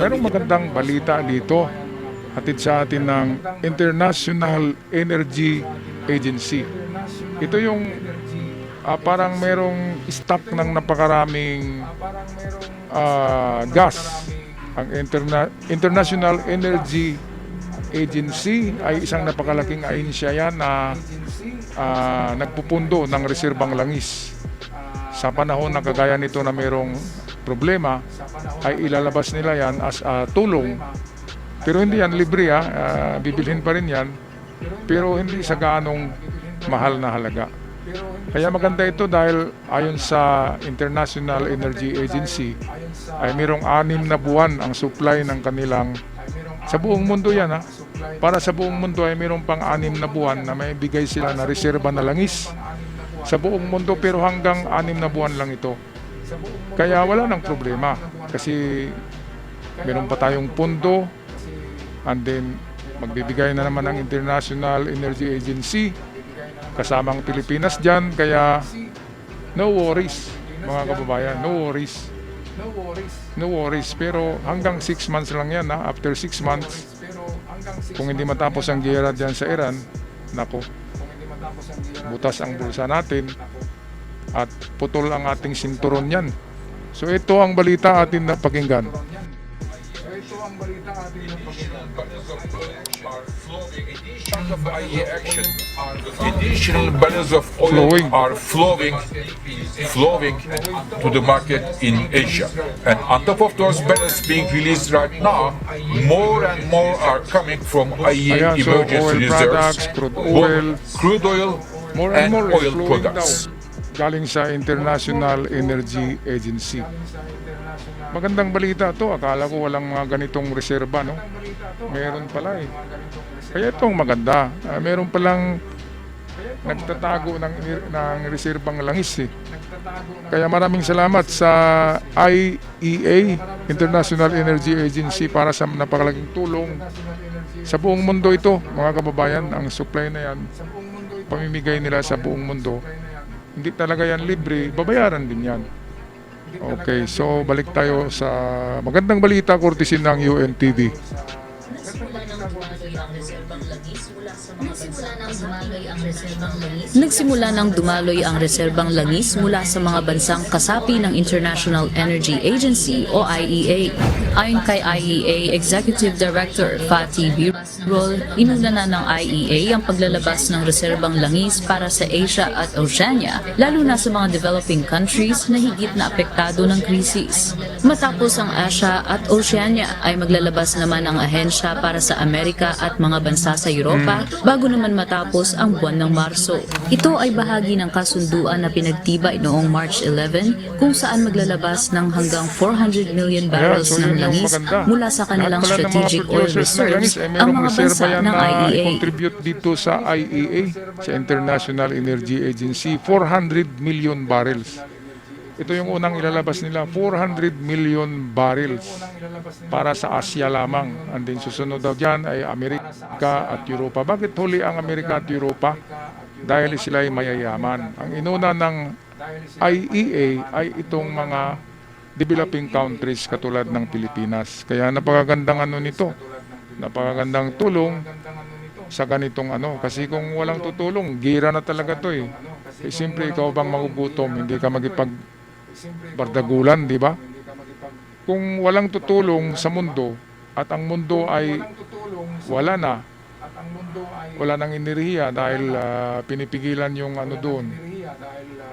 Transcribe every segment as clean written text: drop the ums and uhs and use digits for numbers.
Merong magandang balita dito. Hatid sa atin ng International Energy Agency. Ito yung parang merong stock ng napakaraming gas. Ang International Energy Agency ay isang napakalaking ahensya yan na nagpupundo ng reserbang langis. Sa panahon na kagaya nito na mayroong problema, ay ilalabas nila yan as tulong. Pero hindi yan libre, bibilhin pa rin yan, pero hindi sa gaanong mahal na halaga. Kaya maganda ito dahil ayon sa International Energy Agency ay mayroong 6 na buwan ang supply ng kanilang, sa buong mundo yan para sa buong mundo ay mayroong pang 6 na buwan na may bigay sila na reserba na langis sa buong mundo, pero hanggang 6 na buwan lang ito. Kaya wala nang problema kasi meron pa tayong pondo, and then magbibigay na naman ang International Energy Agency kasamang Pilipinas dyan. Kaya no worries mga kababayan, no worries. Pero hanggang 6 months lang yan. After 6 months, kung hindi matapos ang giyera dyan sa Iran, nako, butas ang bulsa natin at putol ang ating sinturon yan. So ito ang balita atin na pakinggan. Additional barrels of oil are flowing to the market in Asia. And on top of those barrels being released right now, more and more are coming from IEA Ayan, so emergency oil reserves, products, crude oil, more and and more oil flowing products. down galing sa International Energy Agency. Magandang balita to. Akala ko walang mga ganitong reserba, no? Meron pala eh. Kaya itong maganda. Meron palang nagtatago ng reserbang langis eh. Kaya maraming salamat sa IEA, International Energy Agency, para sa napakalaking tulong sa buong mundo ito, mga kababayan. Ang supply na yan, pamimigay nila sa buong mundo. Hindi talaga yan libre, babayaran din yan. Okay, so balik tayo sa magandang balita courtesy ng UNTV. Nagsimula nang dumaloy ang reserbang langis mula sa mga bansang kasapi ng International Energy Agency o IEA. Ayon kay IEA Executive Director Fatih Birol, inuna na ng IEA ang paglalabas ng reserbang langis para sa Asia at Oceania, lalo na sa mga developing countries na higit na apektado ng krisis. Matapos ang Asia at Oceania ay maglalabas naman ang ahensya para sa Amerika at mga bansa sa Europa bago naman matapos ang buwan ng Marso. Ito ay bahagi ng kasunduan na pinagtibay noong March 11 kung saan maglalabas ng hanggang 400 million barrels ng langis mula sa kanilang strategic oil reserves ang mga bansa ng IEA. Contribute dito sa IEA, sa International Energy Agency, 400 million barrels. Ito yung unang ilalabas nila, 400 million barrels para sa Asia lamang. And then susunod daw dyan ay Amerika at Europa. Bakit huli ang Amerika at Europa? Dahil sila ay mayayaman. Ang inuna ng IEA ay itong mga developing countries katulad ng Pilipinas. Kaya napakagandang nito. Napakagandang tulong sa ganitong Kasi kung walang tutulong, gira na talaga to eh. Siyempre ikaw bang magugutom, hindi ka magipagbardagulan, di ba? Kung walang tutulong sa mundo at ang mundo ay wala nang enerhiya dahil pinipigilan yung doon,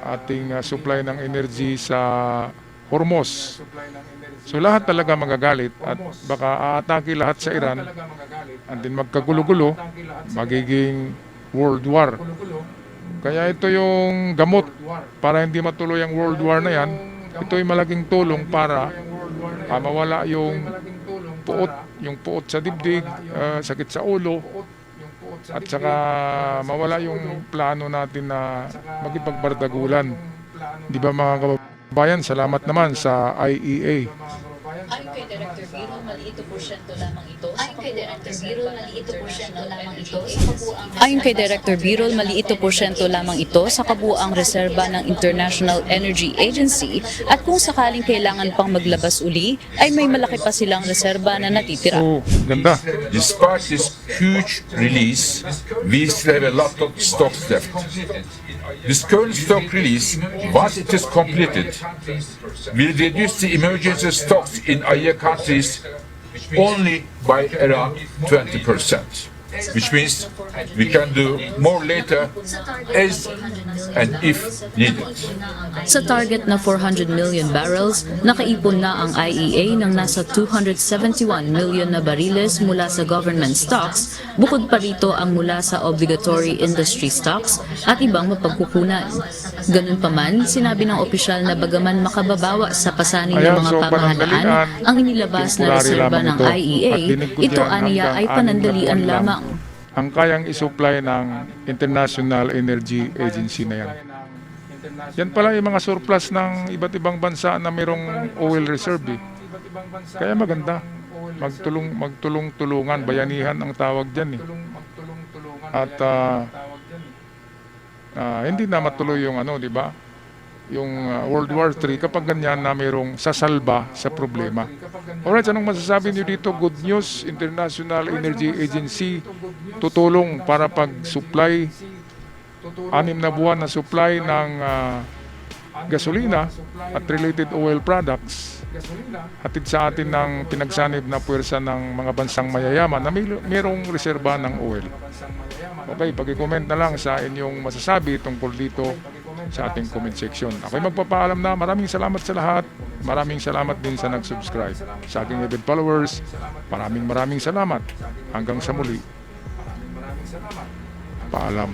ating supply ng energy sa Hormuz. So lahat talaga magagalit at baka aatake lahat sa Iran, and then magkagulo-gulo, magiging world war. Kaya ito yung gamot para hindi matuloy ang world war na yan. Ito ay malaking tulong para mawala yung puot sa dibdib, sakit sa ulo, at saka mawala yung plano natin na magipagbardagulan. Di ba mga kababayan, salamat naman sa IEA. Ayon kay Director Birol, Ayon kay Director Birol, maliit na porsyento lamang ito sa kabuuang reserba ng International Energy Agency at kung sakaling kailangan pang maglabas uli, ay may malaki pa silang reserba na natitira. Oh, ganda. Despite this huge release, we still have a lot of stocks left. This current stock release, once it is completed, will reduce the emergency stocks in IEA countries only by around 20%, which means we can do more later as and if needed. Sa target na 400 million barrels, nakaipon na ang IEA ng nasa 271 million na bariles mula sa government stocks, bukod pa rito ang mula sa obligatory industry stocks at ibang mapagkukunan. Ganun pa man, sinabi ng opisyal na bagaman makababawa sa pasanin ng Ayan, mga so pamahalaan panandalian, ang inilabas na temporary reserba lamang ng ito. IEA, At dinig ko ito dyan, aniya hanggang ay 6 na panandalian buwan lang lamang. ang kayang isupply ng International Energy Agency na yan. Yan pala yung mga surplus ng iba't ibang bansa na mayroong oil reserve. Kaya maganda. Magtulong-tulungan, bayanihan ang tawag dyan. At hindi na matuloy yung ano, di ba? Yung World War III kapag ganyan na mayroong sasalba sa problema. Alright, anong masasabi niyo dito? Good news, International Energy Agency tutulong para pag-supply 6 na buwan na supply ng gasolina at related oil products. Hatid sa atin ng pinagsanib na puwersa ng mga bansang mayayaman na mayroong reserba ng oil. Okay, pag-comment na lang sa inyong masasabi tungkol dito sa ating comment section. Ako'y magpapaalam na. Maraming salamat sa lahat. Maraming salamat din sa nag-subscribe. Sa aking avid followers, maraming salamat. Hanggang sa muli. Paalam.